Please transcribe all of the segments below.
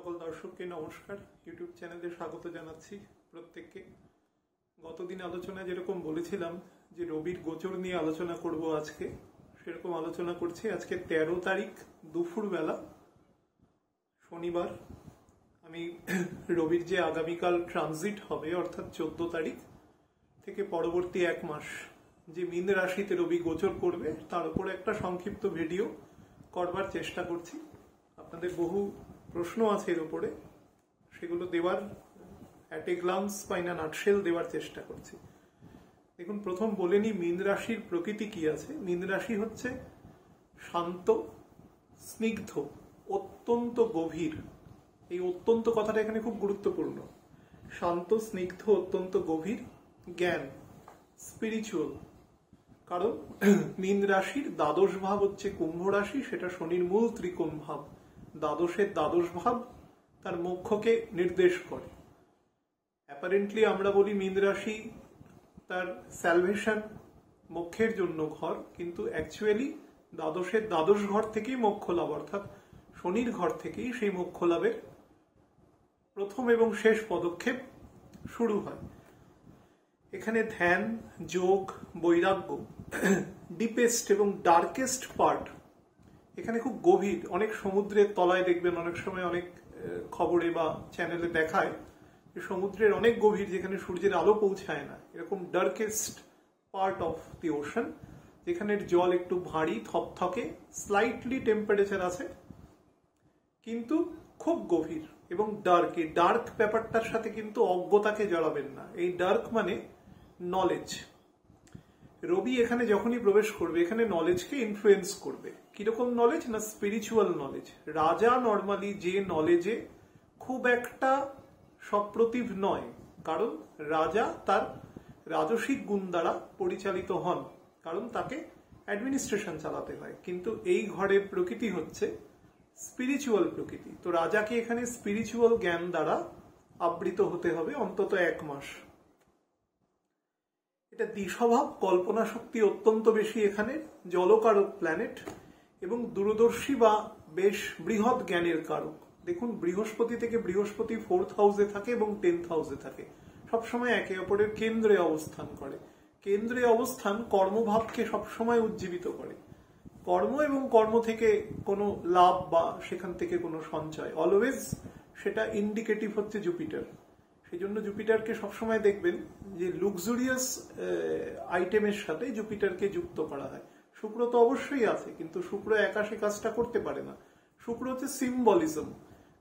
সকল দর্শককে নমস্কার। ইউটিউব চ্যানেলে স্বাগত জানাচ্ছি প্রত্যেককে। গতদিন আলোচনায় যেরকম বলেছিলাম যে রবির গোচর নিয়ে আলোচনা করব আজকে, সেরকম আলোচনা করছি। আজকে 13 তারিখ দুপুরবেলা শনিবার। আমি রবির যে আগামীকাল ট্রানজিট হবে অর্থাৎ 14 তারিখ থেকে পরবর্তী এক মাস যে মীন রাশিতে রবি গোচর করবে তার উপরে একটা সংক্ষিপ্ত ভিডিও করবার চেষ্টা করছি। আপনাদের বহু প্রশ্ন আছে এর উপরে, সেগুলো দেওয়ার অ্যাট এ গ্লান্স বা ইন আ নাটশেল দেওয়ার চেষ্টা করছি। দেখুন, প্রথম বলে নি মীন রাশির প্রকৃতি কি আছে। মীন রাশি হচ্ছে শান্ত, স্নিগ্ধ, অত্যন্ত গভীর। এই অত্যন্ত কথাটা এখানে খুব গুরুত্বপূর্ণ। শান্ত, স্নিগ্ধ, অত্যন্ত গভীর, জ্ঞান, স্পিরিচুয়াল। কারণ মীন রাশির দ্বাদশ ভাব হচ্ছে কুম্ভ রাশি, সেটা শনির মূল ত্রিকোণ ভাব। দ্বাদশের দ্বাদশ ভাব তার মোক্ষকে নির্দেশ করে। অ্যাপারেন্টলি আমরা বলি মীন রাশি তার স্যালভেশন, মোক্ষের জন্য ঘর, কিন্তু অ্যাকচুয়ালি দ্বাদশের দ্বাদশ ঘর থেকেই মোক্ষ লাভ, অর্থাৎ শনির ঘর থেকেই সেই মোক্ষ লাভের প্রথম এবং শেষ পদক্ষেপ শুরু হয়। এখানে ধ্যান, যোগ, বৈরাগ্য, ডিপেস্ট এবং ডার্কেস্ট পার্ট এখানে খুব গভীর। অনেক সমুদ্রের তলায় দেখবেন অনেক সময় অনেক খবরে বা চ্যানেলে দেখায় যে সমুদ্রের অনেক গভীর, যেখানে সূর্যের আলো পৌঁছায় না, এরকম darkest part of the ocean, যেখানের জল একটু ভারী, থকথকে, স্লাইটলি টেম্পারেচার আছে, কিন্তু খুব গভীর এবং ডার্ক। এই ডার্ক ব্যাপারটার সাথে কিন্তু অজ্ঞতাকে জড়াবেন না। এই ডার্ক মানে নলেজ। রবি এখানে যখনই প্রবেশ করবে এখানে নলেজকে ইনফ্লুয়েন্স করবে। কিরকম নলেজ? না স্পিরিচুয়াল নলেজ। রাজা নর্মালি যে নলেজে খুব একটা সপ্রতিভ নয়, কারণ রাজা তার রাজসিক গুণ দ্বারা পরিচালিত হন, কারণ তাকে অ্যাডমিনিস্ট্রেশন চালাতে হয়। কিন্তু এই ঘরের প্রকৃতি হচ্ছে স্পিরিচুয়াল প্রকৃতি। তো রাজাকে এখানে স্পিরিচুয়াল জ্ঞান দ্বারা আবৃত হতে হবে অন্তত এক মাস। এটা দ্বিস্বভাব, কল্পনা শক্তি অত্যন্ত বেশি এখানে, জলকারক প্ল্যানেট এবং দূরদর্শী বা বেশ বৃহৎ জ্ঞানের কারক। দেখুন, বৃহস্পতি থেকে বৃহস্পতি 4th হাউসে থাকে এবং 10th হাউসে থাকে, সবসময় একে অপরের কেন্দ্রে অবস্থান করে। কেন্দ্রে অবস্থান কর্মভাবকে সবসময় উজ্জীবিত করে। কর্ম এবং কর্ম থেকে কোনো লাভ বা সেখান থেকে কোনো সঞ্চয়, অলওয়েজ সেটা ইন্ডিকেটিভ হচ্ছে জুপিটার। সেই জন্য জুপিটারকে সবসময় দেখবেন যে লুক্সুরিয়াস আইটেমের সাথে জুপিটারকে যুক্ত করা হয়। শুক্র তো অবশ্যই আছে, কিন্তু শুক্র একা সে কাজটা করতে পারে না। শুক্র হচ্ছে সিম্বলিজম,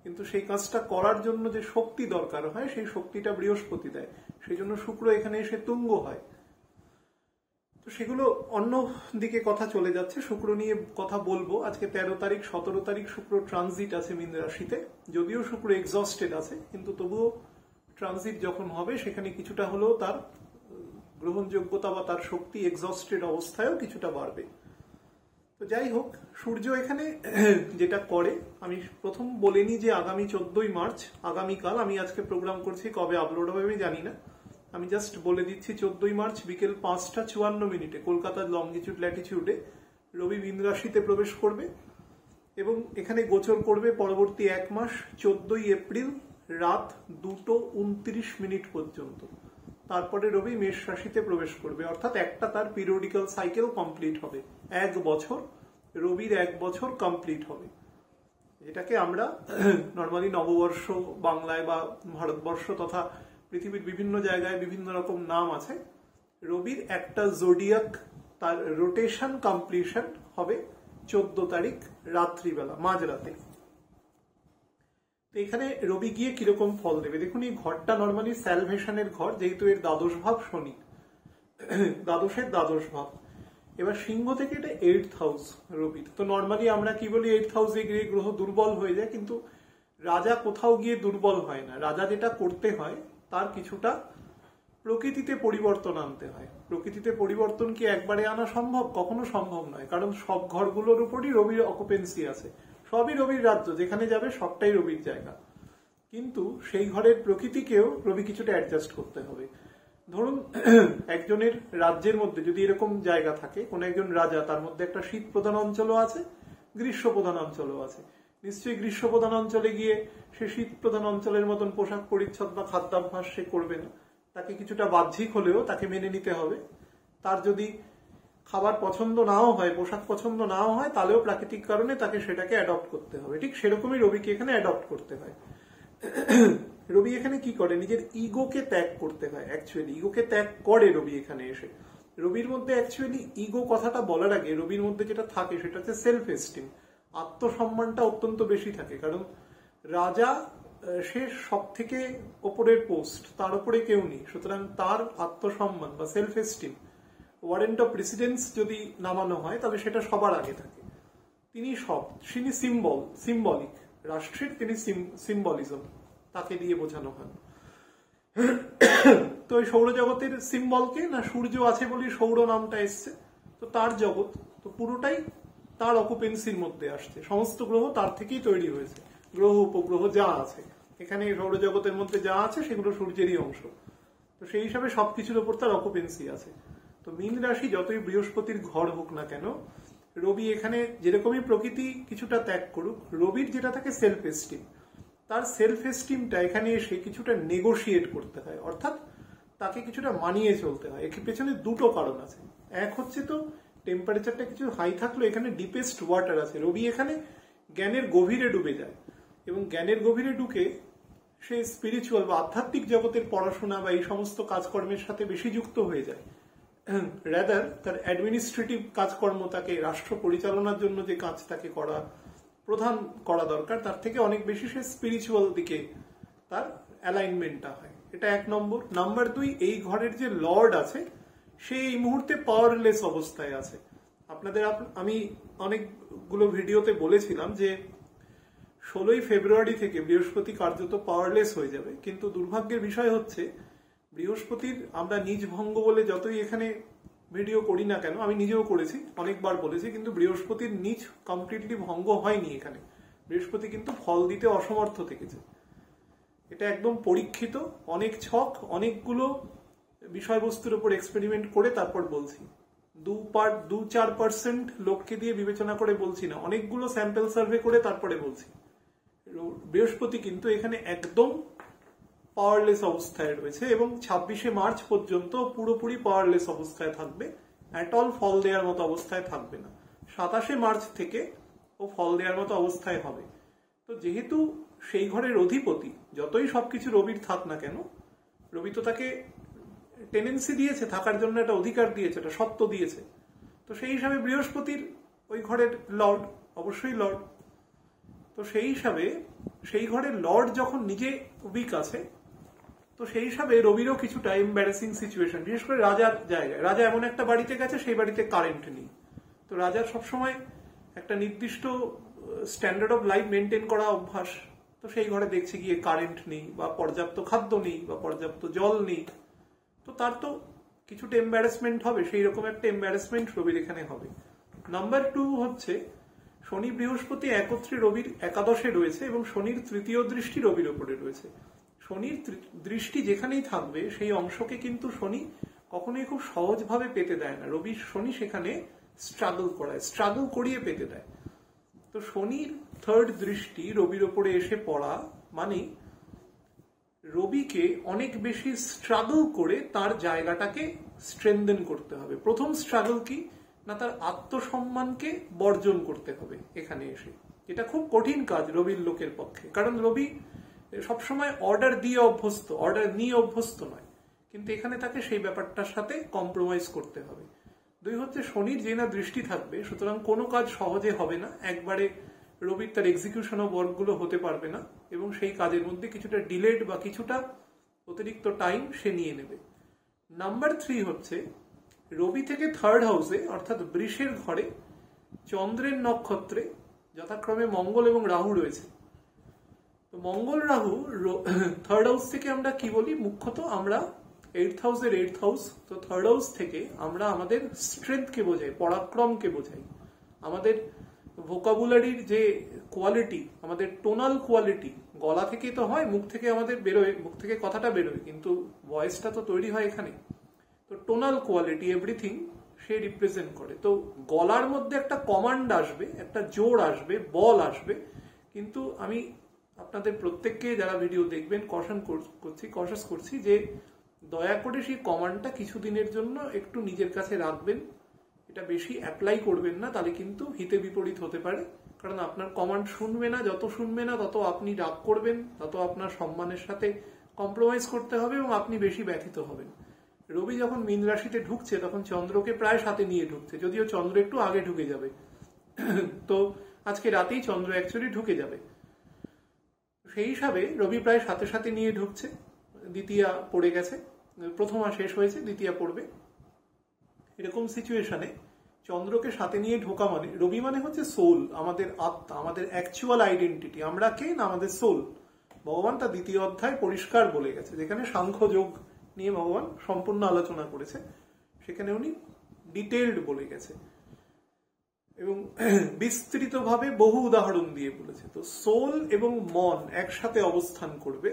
কিন্তু সেই কাজটা করার জন্য যে শক্তি দরকার হয় সেই শক্তিটা বৃহস্পতি দেয়। সেই জন্য শুক্র এখানে এসে তুঙ্গ হয়। তো সেগুলো অন্য দিকে কথা চলে যাচ্ছে, শুক্র নিয়ে কথা বলবো। আজকে 13 তারিখ, 17 তারিখ শুক্র ট্রানজিট আছে মীন রাশিতে। যদিও শুক্র এক্সস্টেড আছে, কিন্তু তবুও ট্রানজিট যখন হবে সেখানে কিছুটা হলেও তার গ্রহণযোগ্যতা বা তার শক্তি এক্সস্টেড অবস্থায়ও কিছুটা বাড়বে। তো যাই হোক, সূর্য এখানে যেটা করে, আমি প্রথম বলিনি যে আগামী 14ই মার্চ, আগামীকাল, আমি আজকে প্রোগ্রাম করছি, কবে আপলোড হবে আমি জানি না, আমি জাস্ট বলে দিচ্ছি 14ই মার্চ বিকেল 5:54 কলকাতার লংজিটিউড ল্যাটিটিউডে রবি মীন রাশিতে প্রবেশ করবে এবং এখানে গোচর করবে পরবর্তী এক মাস 14ই এপ্রিল রাত 2:29 পর্যন্ত। তারপরে রবি মেষ রাশিতে প্রবেশ করবে, অর্থাৎ একটা তার পিরিয়ডিক্যাল সাইকেল কমপ্লিট হবে। এক বছর, রবির এক বছর কমপ্লিট হবে। এটাকে আমরা নর্মালি নববর্ষ বাংলায় বা ভারতবর্ষ তথা পৃথিবীর বিভিন্ন জায়গায় বিভিন্ন রকম নাম আছে। রবির একটা জোডিয়াক তার রোটেশন কমপ্লিশন হবে 14 তারিখ রাত্রিবেলা, মাঝরাতে। তো এখানে রবি গিয়ে কিরকম ফল দেবে দেখুন। এই ঘরটা নর্মালি স্যালভেশনের ঘর, যেহেতু এর দ্বাদশ ভাব শনি, দ্বাদশের দ্বাদশ ভাব। এবার সিংহ থেকে এটা 8th হাউস রবি। তো নর্মালি আমরা কি বলি, 8th হাউসে গিয়ে গ্রহ দুর্বল হয়ে যায়, কিন্তু রাজা কোথাও গিয়ে দুর্বল হয় না। রাজা যেটা করতে হয় তার কিছুটা প্রকৃতিতে পরিবর্তন আনতে হয়। প্রকৃতিতে পরিবর্তন কি একবারে আনা সম্ভব? কখনো সম্ভব নয়, কারণ সব ঘরগুলোর উপরই রবির অকুপেন্সি আছে। সবই রবির রাজ্য, যেখানে যাবে সবটাই রবির জায়গা। কিন্তু সেই ঘরের প্রকৃতিকেও রবি কিছুটা অ্যাডজাস্ট করতে হবে। ধরুন একজনের রাজ্যের মধ্যে যদি এরকম জায়গা থাকে, কোন একজন রাজা, তার মধ্যে একটা শীত প্রধান অঞ্চলও আছে, গ্রীষ্ম প্রধান অঞ্চলও আছে। নিশ্চয়ই গ্রীষ্মপ্রধান অঞ্চলে গিয়ে সে শীত প্রধান অঞ্চলের মতন পোশাক পরিচ্ছদ বা খাদ্যাভ্যাস সে করবে না। তাকে কিছুটা বাহ্যিক হলেও তাকে মেনে নিতে হবে। তার যদি খাবার পছন্দ নাও হয়, পোশাক পছন্দ নাও হয়, তাহলেও প্রাকৃতিক কারণে তাকে সেটাকে অ্যাডপ্ট করতে হবে। ঠিক সেরকমই রবিকে এখানে অ্যাডপ্ট করতে হয়। রবি এখানে কি করে, নিজের ইগোকে ত্যাগ করতে হয়। অ্যাকচুয়ালি ইগোকে ত্যাগ করে রবি এখানে এসে। রবির মধ্যে অ্যাকচুয়ালি ইগো কথাটা বলার আগে রবির মধ্যে যেটা থাকে সেটা হচ্ছে সেলফ এস্টিম, আত্মসম্মানটা অত্যন্ত বেশি থাকে। কারণ রাজা সে সব থেকে ওপরের পোস্ট, তার উপরে কেউ নেই, সুতরাং তার আত্মসম্মান বা self esteem, warrant of precedence যদি নামানো হয় তবে সেটা সবার আগে থাকে। তিনি সিম্বলিক, রাষ্ট্রের তিনি সিম্বলিজম, তাকে দিয়ে বোঝানো হয়। তো এই সৌরজগতের সিম্বলকে না, সূর্য আছে বলে সৌর নামটা এসছে, তো তার জগৎ তো পুরোটাই তার অকুপেন্সির মধ্যে আসছে। সমস্ত গ্রহ তার থেকেই তৈরি হয়েছে, গ্রহ উপগ্রহ যা আছে এখানে সৌরজগতের মধ্যে যা আছে সেগুলো সূর্যেরই অংশ। তো সেই হিসাবে সবকিছুর উপর তার অকুপেন্সি আছে। তো মীন রাশি যতই বৃহস্পতির ঘর হোক না কেন, রবি এখানে যেরকমই প্রকৃতি কিছুটা ত্যাগ করুক, রবির যেটা থাকে সেলফ এস্টিম, তার সেলফ এস্টিমটা এখানে এসে কিছুটা নেগোশিয়েট করতে হয়, অর্থাৎ তাকে কিছুটা মানিয়ে চলতে হয়। এর পেছনে দুটো কারণ আছে। এক হচ্ছে তো টেম্পারেচারটা কিছু হাই থাকলো, এখানে ডিপেস্ট ওয়াটার আছে। রবি এখানে জ্ঞানের গভীরে ডুবে যায় এবং জ্ঞানের গভীরে ঢুকে সে স্পিরিচুয়াল বা আধ্যাত্মিক জগতের পড়াশোনা বা এই সমস্ত কাজকর্মের সাথে বেশি যুক্ত হয়ে যায়। রাদার তার অ্যাডমিনিস্ট্রেটিভ কাজকর্ম, তাকে রাষ্ট্র পরিচালনার জন্য যে কাজ তাকে প্রধান করা দরকার, তার থেকে অনেক বেশি সে স্পিরিচুয়াল দিকে তার অ্যালাইনমেন্টটা হয়। এটা এক নম্বর। নাম্বার দুই, এই ঘরের যে লর্ড আছে সে এই মুহূর্তে পাওয়ারলেস অবস্থায় আছে। আমি অনেকগুলো ভিডিওতে বলেছিলাম যে 16ই ফেব্রুয়ারি থেকে বৃহস্পতি কার্যত পাওয়ারলেস হয়ে যাবে। কিন্তু দুর্ভাগ্যের বিষয় হচ্ছে বৃহস্পতির আমরা নিজ ভঙ্গ বলে যতই এখানে ভিডিও করি না কেন, আমি নিজেও করেছি, অনেকবার বলেছি, কিন্তু বৃহস্পতির নিজ কমপ্লিটলি ভঙ্গ হয়নি এখানে। বৃহস্পতি কিন্তু ফল দিতে অসমর্থ থেকেছে। এটা একদম পরীক্ষিত, অনেক ছক, অনেকগুলো বিষয়বস্তুর উপর এক্সপেরিমেন্ট করে তারপর বলছি। 2-4% লোককে দিয়ে বিবেচনা করে বলছি না, অনেকগুলো স্যাম্পল সার্ভে করে তারপরে বলছি। বৃহস্পতি কিন্তু এখানে একদম পাওয়ারলেস অবস্থায় রয়েছে এবং 26শে মার্চ পর্যন্ত পুরোপুরি পাওয়ারলেস অবস্থায় থাকবে, অ্যাট অল ফল দেওয়ার মতো অবস্থায় থাকবে না। 27শে মার্চ থেকে ও ফল দেওয়ার মতো অবস্থায় হবে। তো যেহেতু সেই ঘরের অধিপতি, যতই সবকিছু রবির থাক না কেন, রবি তো তাকে টেন্ডেন্সি দিয়েছে থাকার জন্য, একটা অধিকার দিয়েছে, একটা সত্ত্ব দিয়েছে। তো সেই হিসাবে বৃহস্পতির ওই ঘরের লর্ড, অবশ্যই লর্ড। তো সেই হিসাবে সেই ঘরের লর্ড যখন নিজে উইক আছে, তো সেই হিসাবে রবিরও কিছুটা এম্বারেসিং সিচুয়েশন। বিশেষ করে রাজার জায়গায়, রাজা এমন একটা বাড়িতে গেছে সেই বাড়িতে কারেন্ট নেই। তো রাজার সবসময় একটা নির্দিষ্ট স্ট্যান্ডার্ড অফ লাইফ মেনটেন করা অভ্যাস। তো সেই ঘরে দেখছে গিয়ে কারেন্ট নেই বা পর্যাপ্ত খাদ্য নেই বা পর্যাপ্ত জল নেই, তো তার তো কিছুটা এম্বারেসমেন্ট হবে। সেই রকম একটা এম্বারেসমেন্ট রবির এখানে হবে। নাম্বার 2 হচ্ছে শনি বৃহস্পতি একত্রে রবির একাদশে রয়েছে এবং শনির তৃতীয় দৃষ্টি রবির উপরে রয়েছে। শনির দৃষ্টি যেখানেই থাকবে সেই অংশকে কিন্তু শনি কখনোই খুব সহজভাবে পেতে দেয় না। শনি সেখানে স্ট্রাগল করিয়ে পেতে দেয়। তো শনির থার্ড দৃষ্টি রবির ওপরে এসে পড়া মানে রবিকে অনেক বেশি স্ট্রাগল করে তার জায়গাটাকে স্ট্রেনদেন করতে হবে। প্রথম স্ট্রাগল কি না, তার আত্মসম্মানকে বর্জন করতে হবে এখানে এসে। এটা খুব কঠিন কাজ রবির লোকের পক্ষে, কারণ রবি সবসময় অর্ডার দিয়ে অভ্যস্ত, অর্ডার নিয়ে অভ্যস্ত নয়। কিন্তু এখানে তাকে সেই ব্যাপারটার সাথে কম্প্রোমাইজ করতে হবে। 2 হচ্ছে শনির যে না দৃষ্টি থাকবে, সুতরাং কোনো কাজ সহজে হবে না, একবারে রবির তার এক্সিকিউশন অফ ওয়ার্কগুলো হতে পারবে না এবং সেই কাজের মধ্যে কিছুটা ডিলেড বা কিছুটা অতিরিক্ত টাইম সে নিয়ে নেবে। নাম্বার 3 হচ্ছে রবি থেকে থার্ড হাউসে অর্থাৎ বৃষের ঘরে চন্দ্রের নক্ষত্রে যথাক্রমে মঙ্গল এবং রাহু রয়েছে। তো মঙ্গল রাহু থার্ড হাউস থেকে আমরা কি বলি, মুখ্যত আমরা 8th হাউসের 8th হাউস। তো থার্ড হাউস থেকে আমরা আমাদের স্ট্রেংথকে বোঝাই, পরাক্রমকে বোঝাই, আমাদের ভোকাবুলারির যে কোয়ালিটি, আমাদের টোনাল কোয়ালিটি, গলা থেকে তো হয়, মুখ থেকে আমাদের বেরোয়, মুখ থেকে কথাটা বেরোয়, কিন্তু ভয়েসটা তো তৈরি হয় এখানে। তো টোনাল কোয়ালিটি এভরিথিং সে রিপ্রেজেন্ট করে। তো গলার মধ্যে একটা কমান্ড আসবে, একটা জোর আসবে, বল আসবে, কিন্তু আমি আপনাদের প্রত্যেককে যারা ভিডিও দেখবেন কশাস করছি যে দয়া করে সেই কমান্ডটা কিছুদিনের জন্য একটু নিজের কাছে রাখবেন। এটা বেশি অ্যাপ্লাই করবেন না, তাহলে কিন্তু হিতে বিপরীত হতে পারে। কারণ আপনার কমান্ড শুনবে না, যত শুনবে না তত আপনি রাগ করবেন, তত আপনার সম্মানের সাথে কম্প্রোমাইজ করতে হবে এবং আপনি বেশি ব্যথিত হবেন। রবি যখন মীন রাশিতে ঢুকছে তখন চন্দ্রকে প্রায় সাথে নিয়ে ঢুকছে, যদিও চন্দ্র একটু আগে ঢুকে যাবে। তো আজকে রাতেই চন্দ্র অ্যাকচুয়ালি ঢুকে যাবে। সেই হিসাবে রবি প্রায় সাথে সাথে নিয়ে ঢুকছে, দ্বিতীয়া পড়ে গেছে, প্রথমা শেষ হয়েছে, দ্বিতীয়া পড়বে। এরকম সিচুয়েশনে চন্দ্রকে সাথে নিয়ে ঢোকা মানে, রবি মানে হচ্ছে সোল, আমাদের আত্মা, আমাদের অ্যাকচুয়াল আইডেন্টিটি। আমরা কে না আমাদের সোল। ভগবান তার দ্বিতীয় অধ্যায় পরিষ্কার বলে গেছে, যেখানে সাংখ্য যোগ নিয়ে ভগবান সম্পূর্ণ আলোচনা করেছে, সেখানে উনি ডিটেইলড বলে গেছে এবং বিস্তৃতভাবে বহু উদাহরণ দিয়ে বলেছে। তো সোল এবং মন একসাথে অবস্থান করবে।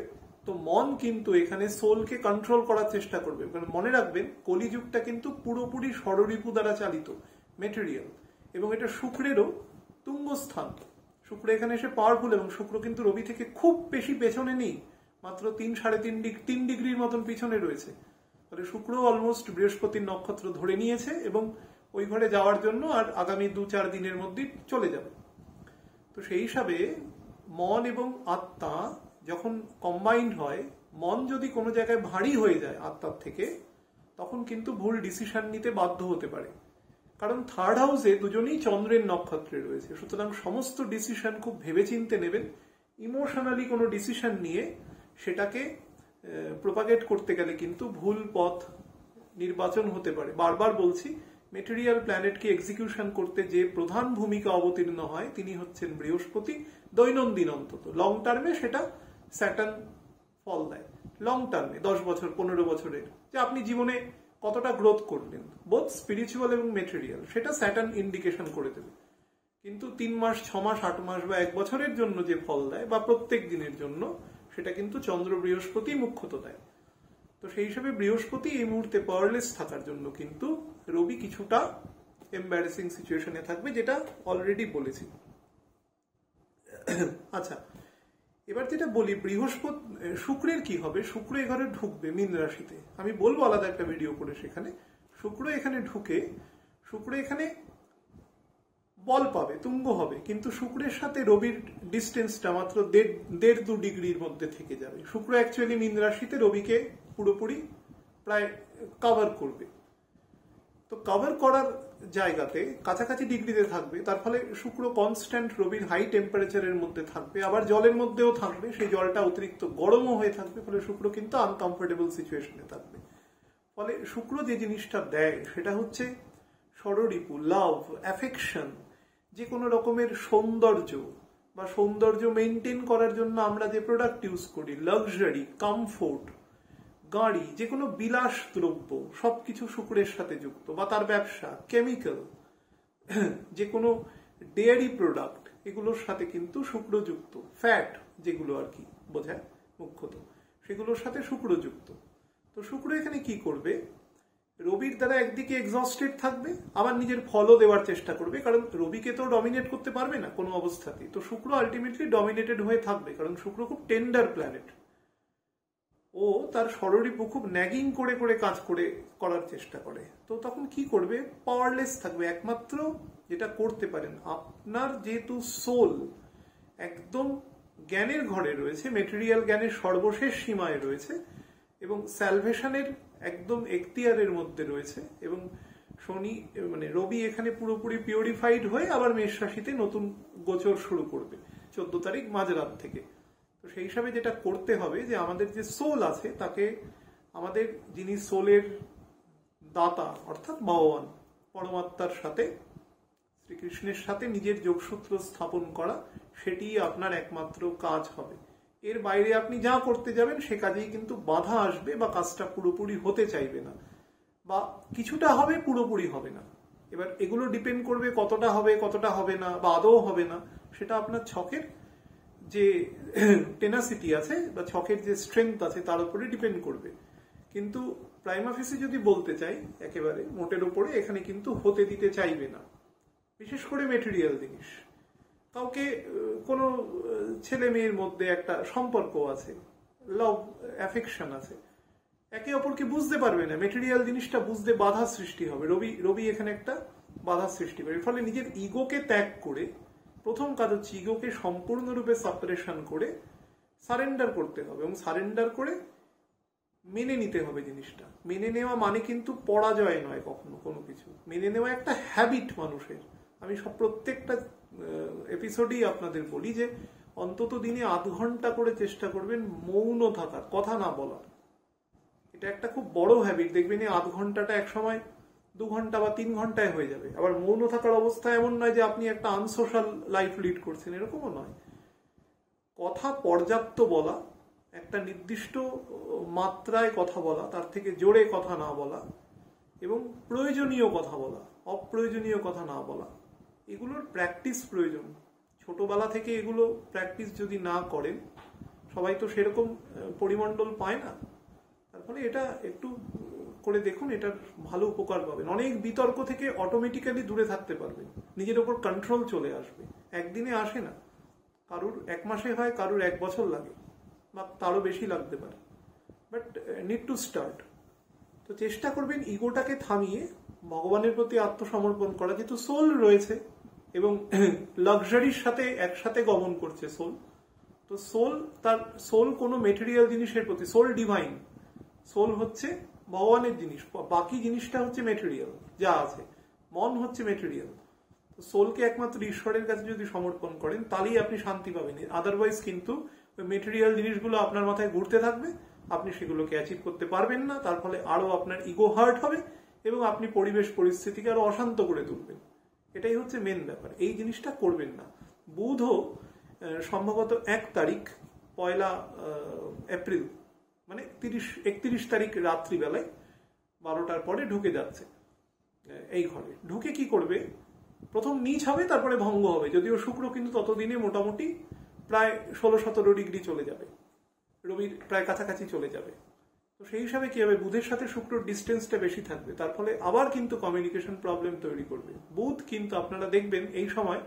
তো মন কিন্তু এখানে সোলকে কন্ট্রোল করার চেষ্টা করবে। কারণ মনে রাখবেন কলিযুগটা কিন্তু পুরোপুরি ষড়রিপু দ্বারা চালিত, মেটেরিয়াল, এবং এটা শুক্রেরও তুঙ্গস্থান। শুক্র এখানে এসে পাওয়ারফুল, এবং শুক্র কিন্তু রবি থেকে খুব বেশি পেছনে নেই, মাত্র 3-3.5 ডিগ্রির মতন পিছনে রয়েছে। ফলে শুক্র অলমোস্ট বৃহস্পতির নক্ষত্র ধরে নিয়েছে এবং ওই ঘরে যাওয়ার জন্য আর আগামী 2-4 দিনের মধ্যেই চলে যাবে। তো সেই হিসাবে মন এবং আত্মা যখন কম্বাইন্ড হয়, মন যদি কোনো জায়গায় ভারী হয়ে যায় আত্মার থেকে, তখন কিন্তু ভুল ডিসিশন নিতে বাধ্য হতে পারে। কারণ থার্ড হাউসে দুজনেই চন্দ্রের নক্ষত্রে রয়েছে, সুতরাং সমস্ত ডিসিশন খুব ভেবেচিন্তে নেবেন। ইমোশনালি কোনো ডিসিশন নিয়ে সেটাকে প্রোপাগেট করতে গেলে কিন্তু ভুল পথ নির্বাচন হতে পারে। বারবার বলছি, মেটেরিয়াল প্ল্যানেটকে এক্সিকিউশন করতে যে প্রধান ভূমিকা অবতীর্ণ হয় তিনি হচ্ছেন বৃহস্পতি, দৈনন্দিন অন্তত। লং টার্মে সেটা স্যাটার্ন ফল দেয়, লং টার্মে 10 বছর 15 বছরের, যে আপনি জীবনে কতটা গ্রোথ করলেন বোথ স্পিরিচুয়াল এবং মেটেরিয়াল, সেটা স্যাটার্ন ইন্ডিকেশন করে দেবে। কিন্তু 3 মাস 6 মাস 8 মাস বা 1 বছরের জন্য যে ফল দেয় বা প্রত্যেক দিনের জন্য, সেটা কিন্তু চন্দ্র বৃহস্পতি মুখ্যত দেয়। তো সেই হিসাবে বৃহস্পতি এই মুহূর্তে পাওয়ারলেস থাকার জন্য কিন্তু রবি কিছুটা এম্বারেসিং সিচুয়েশনে থাকবে, যেটা অলরেডি বলেছি। আচ্ছা, এবার যেটা বলি বৃহস্পতি শুক্রের কি হবে। শুক্র এ ঘরে ঢুকবে মীন রাশিতে, আমি বলবো আলাদা একটা ভিডিও করে সেখানে। শুক্র এখানে ঢুকে শুক্র এখানে বল পাবে, তুঙ্গ হবে, কিন্তু শুক্রের সাথে রবির ডিস্টেন্সটা মাত্র 1.5-2 ডিগ্রির মধ্যে থেকে যাবে। শুক্র অ্যাকচুয়ালি মীন রাশিতে রবিকে পুরোপুরি প্রায় কভার করবে। তো কভার করার জায়গাতে কাছাকাছি ডিগ্রিতে থাকবে, তার ফলে শুক্র কনস্ট্যান্ট রবির হাই টেম্পারেচারের মধ্যে থাকবে, আবার জলের মধ্যেও থাকবে, সেই জলটা অতিরিক্ত গরমও হয়ে থাকবে। ফলে শুক্র কিন্তু আনকমফোর্টেবল সিচুয়েশনে থাকবে। ফলে শুক্র যে জিনিসটা দেয় সেটা হচ্ছে ষড়রিপু, লাভ, অ্যাফেকশন, যে কোনো রকমের সৌন্দর্য বা সৌন্দর্য মেনটেন করার জন্য আমরা যে প্রোডাক্ট ইউজ করি, লাক্সারি, কমফোর্ট, গাড়ি, যে কোনো বিলাস দ্রব্য, সবকিছু শুক্রের সাথে যুক্ত, বা তার ব্যবসা, কেমিক্যাল, যে কোনো ডেয়ারি প্রোডাক্ট, এগুলোর সাথে কিন্তু শুক্র যুক্ত। ফ্যাট যেগুলো আর কি বোঝায় মুখ্যত, সেগুলোর সাথে শুক্র যুক্ত। তো শুক্র এখানে কি করবে, রবির দ্বারা একদিকে এক্সস্টেড থাকবে, আবার নিজের ফলও দেওয়ার চেষ্টা করবে, কারণ রবিকে তো ডমিনেট করতে পারবে না কোনো অবস্থাতেই। তো শুক্র আলটিমেটলি ডমিনেটেড হয়ে থাকবে, কারণ শুক্র খুব টেন্ডার প্ল্যানেট। ও তার ষড়রিপু খুব ন্যাগিং করে করে কাজ করার চেষ্টা করে। তো তখন কি করবে, পাওয়ারলেস থাকবে। একমাত্র যেটা করতে পারেন, আপনার যেহেতু সোল একদম জ্ঞানের ঘরে রয়েছে, মেটেরিয়াল জ্ঞানের সর্বশেষ সীমায় রয়েছে এবং স্যালভেশনের একদম এখতিয়ারের মধ্যে রয়েছে, এবং শনি মানে রবি এখানে পুরোপুরি পিউরিফাইড হয়ে আবার মেষ রাশিতে নতুন গোচর শুরু করবে 14 তারিখ মাঝরাত থেকে। তো সেই হিসাবে যেটা করতে হবে, যে আমাদের যে সোল আছে তাকে আমাদের যিনি সোলের দাতা অর্থাৎ ভগবান পরমাত্মার সাথে, শ্রীকৃষ্ণের সাথে নিজের যোগসূত্র স্থাপন করা, সেটি আপনার একমাত্র কাজ হবে। এর বাইরে আপনি যা করতে যাবেন সে কাজেই কিন্তু বাধা আসবে, বা কাজটা পুরোপুরি হতে চাইবে না, বা কিছুটা হবে পুরোপুরি হবে না। এবার এগুলো ডিপেন্ড করবে কতটা হবে কতটা হবে না, বা আদৌ হবে না, সেটা আপনার ছকের যে টেনাসিটি আছে বা ছকের যে স্ট্রেংথ আছে তার উপরে ডিপেন্ড করবে। কিন্তু প্রাইমা ফেসি যদি বলতে চাই একেবারে মোটের উপরে, এখানে কিন্তু হতে দিতে চাইবে না, বিশেষ করে মেটেরিয়াল জিনিস। কাউকে কোনো ছেলে মেয়ের মধ্যে একটা সম্পর্ক আছে, লাভ অ্যাফেকশন আছে, একে অপরকে বুঝতে পারবে না, মেটেরিয়াল জিনিসটা বুঝতে বাধা সৃষ্টি হবে। রবি এখানে একটা বাধা সৃষ্টি করে। ফলে নিজের ইগোকে ত্যাগ করে, প্রথম কাজ হচ্ছে ইগোকে সম্পূর্ণরূপে সাপারেশন করে সারেন্ডার করতে হবে, এবং সারেন্ডার করে মেনে নিতে হবে জিনিসটা। মেনে নেওয়া মানে কিন্তু পরাজয় নয় কখনো কোনো কিছু। মেনে নেওয়া একটা হ্যাবিট মানুষের। আমি প্রত্যেকটা এপিসোডেই আপনাদের বলি যে অন্তত দিনে আধ ঘন্টা করে চেষ্টা করবেন মৌন থাকার, কথা না বলার। এটা একটা খুব বড় হ্যাবিট। দেখবেন এই আধ ঘন্টাটা এক সময় 2 ঘন্টা বা 3 ঘন্টায় হয়ে যাবে। আবার মৌন থাকার অবস্থা এমন নয় যে আপনি একটা আনসোশ্যাল লাইফ লিড করছেন, এরকমও নয়। কথা পর্যাপ্ত বলা, একটা নির্দিষ্ট মাত্রায় কথা বলা, তার থেকে জোরে কথা না বলা, এবং প্রয়োজনীয় কথা বলা, অপ্রয়োজনীয় কথা না বলা, এগুলোর প্র্যাকটিস প্রয়োজন। ছোটবেলা থেকে এগুলো প্র্যাকটিস যদি না করেন, সবাই তো সেরকম পরিমণ্ডল পায় না, তার ফলে এটা একটু করে দেখুন, এটার ভালো উপকার পাবেন। অনেক বিতর্ক থেকে অটোমেটিক্যালি দূরে থাকতে পারবেন, নিজের ওপর কন্ট্রোল চলে আসবে। একদিনে আসে না, কারুর 1 মাসে হয়, কারুর 1 বছর লাগে, বা তারও বেশি লাগতে পারে, বাট নিড টু স্টার্ট। তো চেষ্টা করবেন ইগোটাকে থামিয়ে ভগবানের প্রতি আত্মসমর্পণ করা। যেহেতু সোল রয়েছে এবং লাক্সারির সাথে একসাথে গমন করছে সোল, তো সোল কোনো মেটেরিয়াল জিনিসের প্রতি, সোল ডিভাইন, সোল হচ্ছে ভগবানের জিনিস, বাকি জিনিসটা হচ্ছে মেটেরিয়াল যা আছে, মন হচ্ছে মেটেরিয়াল। তো সোলকে একমাত্র ঈশ্বরের কাছে যদি সমর্পণ করেন তাহলেই আপনি শান্তি পাবেন। আদারওয়াইজ কিন্তু মেটেরিয়াল জিনিসগুলো আপনার মাথায় ঘুরতে থাকবে, আপনি সেগুলোকে অ্যাচিভ করতে পারবেন না। তার ফলে আরো আপনার ইগো হার্ট হবে এবং আপনি পরিবেশ পরিস্থিতিকে আরো অশান্ত করে তুলবেন। এটাই হচ্ছে মেন ব্যাপার। এই জিনিসটা করবেন না। বুধও সম্ভবত 1 তারিখ, 1 এপ্রিল, মানে 31 তারিখ রাত্রিবেলায় 12টার পরে ঢুকে যাচ্ছে এই ঘরে। ঢুকে কি করবে? প্রথম নিচ হবে, তারপরে ভঙ্গ হবে। যদিও শুক্র কিন্তু ততদিনে মোটামুটি প্রায় 16-17 ডিগ্রি চলে যাবে, রবির প্রায় কাছাকাছি চলে যাবে। তো সেই হিসাবে কি হবে, বুধের সাথে শুক্রর ডিস্টেন্সটা বেশি থাকবে, তার ফলে আবার কিন্তু কমিউনিকেশন প্রবলেম তৈরি করবে। বুধ কিন্তু আপনারা দেখবেন এই সময়,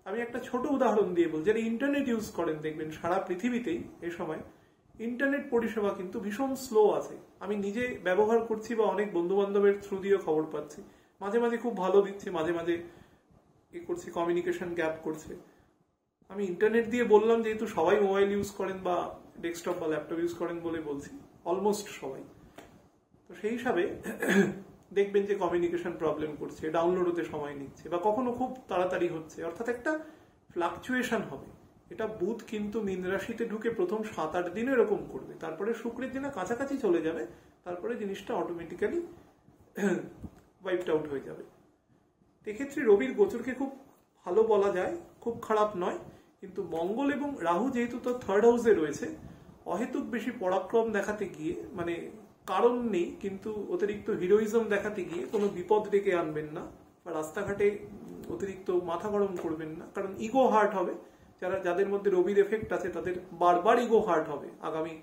আমি একটা ছোট উদাহরণ দিয়ে বলছি, যারা ইন্টারনেট ইউজ করেন দেখবেন সারা পৃথিবীতেই এই সময় ইন্টারনেট পরিষেবা কিন্তু ভীষণ স্লো আছে। আমি নিজে ব্যবহার করছি বা অনেক বন্ধু বান্ধবের থ্রু দিয়েও খবর পাচ্ছি, মাঝে মাঝে খুব ভালো দিচ্ছে, মাঝে মাঝে করছে, কমিউনিকেশন গ্যাপ করছে। আমি ইন্টারনেট দিয়ে বললাম যেহেতু সবাই মোবাইল ইউজ করেন বা ডেস্কটপ বা ল্যাপটপ ইউজ করেন বলে বলছি, অলমোস্ট সবাই। তো সেই হিসাবে দেখবেন যে কমিউনিকেশন প্রবলেম করছে, ডাউনলোড হতে সময় নিচ্ছে, বা কখনো খুব তাড়াতাড়ি হচ্ছে, অর্থাৎ একটা ফ্লাকচুয়েশন হবে। এটা বুধ কিন্তু মীন রাশিতে ঢুকে প্রথম 7-8 দিন এরকম করবে, তারপরে শুক্রের দিনে কাছাকাছি চলে যাবে, তারপরে জিনিসটা অটোমেটিক্যালি ওয়াইপড আউট হয়ে যাবে। এক্ষেত্রে রবির গোচরকে খুব ভালো বলা যায়, খুব খারাপ নয়। কিন্তু মঙ্গল এবং রাহু যেহেতু তার 3rd হাউসে রয়েছে, অহেতুক বেশি পরাক্রম দেখাতে গিয়ে, মানে কারণ নেই কিন্তু অতিরিক্ত হিরোইজম দেখাতে গিয়ে কোনো বিপদ ডেকে আনবেন না, বা রাস্তাঘাটে অতিরিক্ত মাথা গরম করবেন না, কারণ ইগো হার্ট হবে। যাদের মধ্যে রবির এফেক্ট আছে তাদের বারবার ইগো হার্ট হবে আগামী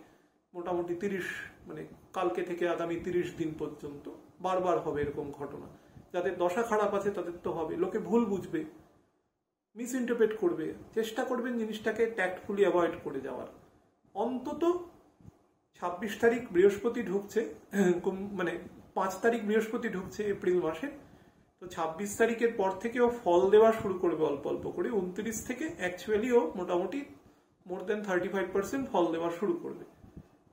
মোটামুটি 30, মানে কালকে থেকে আগামী 30 দিন পর্যন্ত বারবার হবে এরকম ঘটনা। যাদের দশা খারাপ আছে তাদের তো হবে, লোকে ভুল বুঝবে, মিস ইন্টারপ্রেট করবে। চেষ্টা করবেন জিনিসটাকে ট্যাক্টফুলি অ্যাভয়েড করে যাওয়ার। অন্তত 26 তারিখ বৃহস্পতি ঢুকছে, মানে 5 তারিখ বৃহস্পতি ঢুকছে এপ্রিল মাসে, তো 26 তারিখের পর থেকে ও ফল দেওয়া শুরু করবে অল্প অল্প করে। 29 থেকে অ্যাকচুয়ালি ও মোটামুটি মোর দেন 35% ফল দেওয়া শুরু করবে।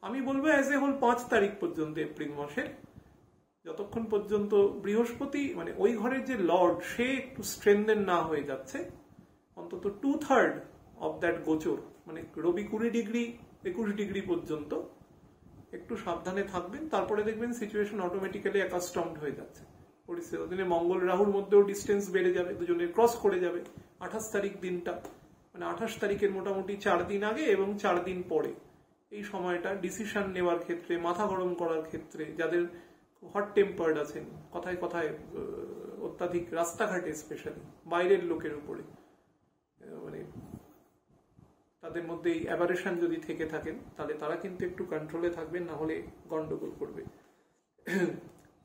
আমি বলবো অ্যাজ এ হোল 5 তারিখ পর্যন্ত এপ্রিল মাসের, যতক্ষণ পর্যন্ত বৃহস্পতি, মানে ওই ঘরের যে লর্ড, সে একটু স্ট্রেনদেন না হয়ে যাচ্ছে, অন্তত 2/3 অফ দ্যাট গোচর, মানে রবি 20 ডিগ্রি 21 ডিগ্রি পর্যন্ত একটু সাবধানে থাকবেন। তারপরে দেখবেন সিচুয়েশন অটোমেটিক্যালি অ্যাকাস্টমড হয়ে যাচ্ছে পরিস্থিতি। দিনে মঙ্গল রাহুর মধ্যেও ডিস্টেন্স বেড়ে যাবে, দুজনের ক্রস করে যাবে। 28 তারিখ দিনটা, মানে 28 তারিখের মোটামুটি 4 দিন আগে এবং 4 দিন পরে, এই সময়টা ডিসিশন নেওয়ার ক্ষেত্রে, মাথা গরম করার ক্ষেত্রে, যাদের হট টেম্পার্ড আছেন, কথায় কথায় অত্যাধিক, রাস্তাঘাটে স্পেশালি বাইরের লোকের উপরে, মানে তাদের মধ্যে এই অ্যাভারেশন যদি থেকে থাকেন, তাহলে তারা কিন্তু একটু কন্ট্রোলে থাকবেন, না হলে গন্ডগোল করবে।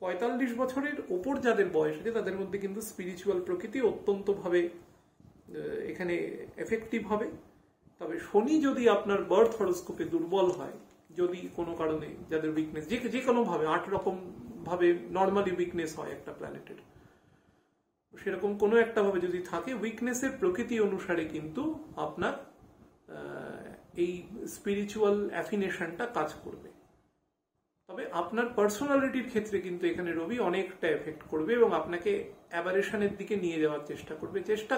45 বছরের ওপর যাদের বয়স আছে তাদের মধ্যে কিন্তু স্পিরিচুয়াল প্রকৃতি অত্যন্ত ভাবে এখানে এফেক্টিভ হবে। তবে শনি যদি আপনার বার্থ হরোস্কোপে দুর্বল হয়, যদি কোনো কারণে যাদের উইকনেস যে কোনো ভাবে 8 রকম ভাবে নর্মালি উইকনেস হয় একটা প্ল্যানেটের, সেরকম কোনো একটা ভাবে যদি থাকে, উইকনেসের প্রকৃতি অনুসারে কিন্তু আপনার এই স্পিরিচুয়াল অ্যাফিনেশনটা কাজ করবে। তবে আপনার পার্সোনালিটির ক্ষেত্রে কিন্তু এখানে রবি অনেকটা এফেক্ট করবে এবং আপনাকে অ্যাবারেশনের দিকে নিয়ে যাওয়ার চেষ্টা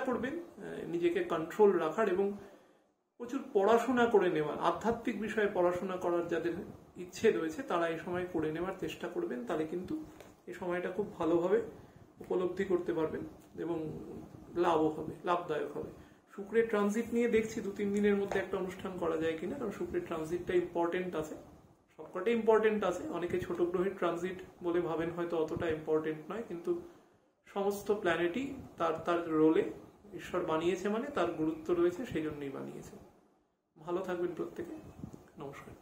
করবেন নিজেকে কন্ট্রোল রাখার এবং প্রচুর পড়াশোনা করে নেওয়ার, আধ্যাত্মিক বিষয়ে পড়াশোনা করার যাদের ইচ্ছে রয়েছে তারা এই সময় করে নেওয়ার চেষ্টা করবেন। তাহলে কিন্তু এই সময়টা খুব ভালোভাবে উপলব্ধি করতে পারবেন এবং লাভও হবে, লাভদায়ক হবে। শুক্রের ট্রানজিট নিয়ে দেখছি 2-3 দিনের মধ্যে একটা অনুষ্ঠান করা যায় কিনা, কারণ শুক্রের ট্রানজিটটা ইম্পর্টেন্ট আছে, সবকটাই ইম্পর্টেন্ট আছে। অনেকে ছোট গ্রহের ট্রানজিট বলে ভাবেন হয়তো অতটা ইম্পর্টেন্ট নয়, কিন্তু সমস্ত প্ল্যানেটই তার তার রোলে ঈশ্বর বানিয়েছে, মানে তার গুরুত্ব রয়েছে, সেই জন্যই বানিয়েছে। ভালো থাকবেন প্রত্যেকে, নমস্কার।